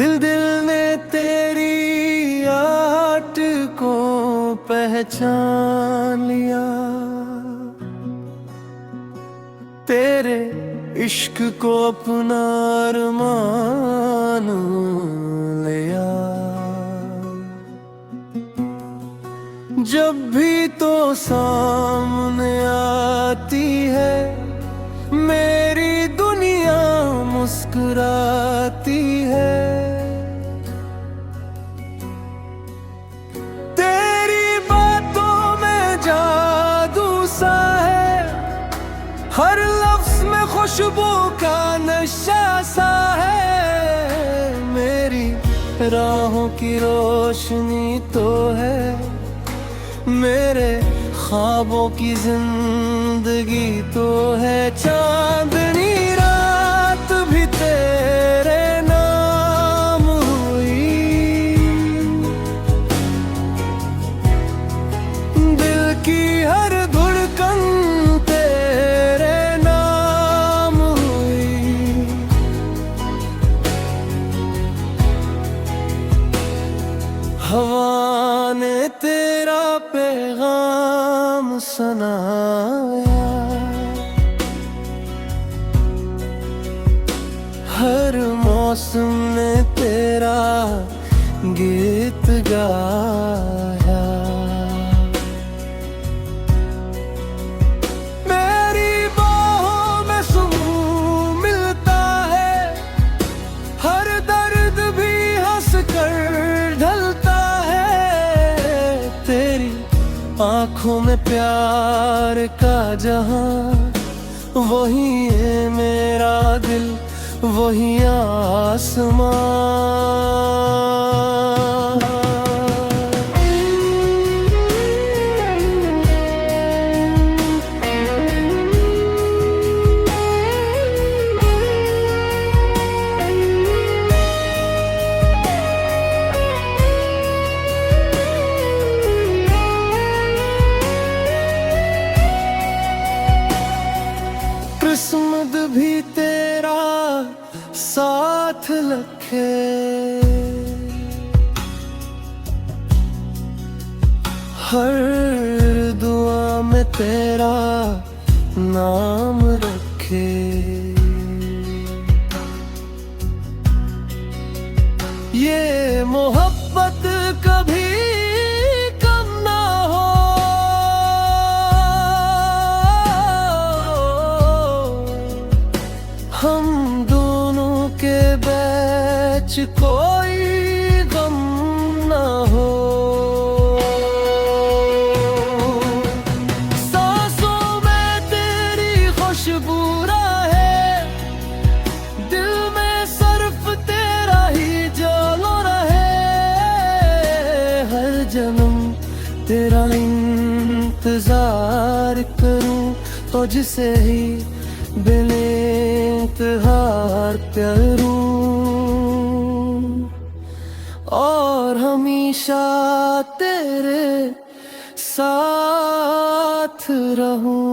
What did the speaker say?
दिल दिल ने तेरी आहट को पहचान लिया, तेरे इश्क को अपना अरमान लिया। जब भी तो सामने आती है मेरी दुनिया मुस्कुराती है। तेरी बातों में जादू सा है, हर लफ्ज में खुशबू का नशा सा है। मेरी राहों की रोशनी तो है, मेरे ख्वाबों की जिंदगी तो है। चांदनी रात भी तेरे नाम हुई, दिल की हर धड़कन तेरे नाम हुई। हवा ने तेरा पैगाम सुनाया, हर मौसम ने तेरा गीत गाया। मेरी बाहों में सुकून मिलता है, हर दर्द भी हंस कर ढलता है। तेरी आँखों में प्यार का जहां, वही है मेरा दिल, वही आसमां। किस्मत भी तेरा साथ रखे, हर दुआ में तेरा नाम रखे। ये मोहब्बत कभी कम ना हो, हम दोनों के बीच कोई गम ना हो। सांसों में तेरी खुशबू रहे, दिल में सिर्फ तेरा ही जलो रहे। हर जन्म तेरा इंतजार करूं, तुझसे ही बेइंतहार प्यारूं, और हमेशा तेरे साथ रहूं।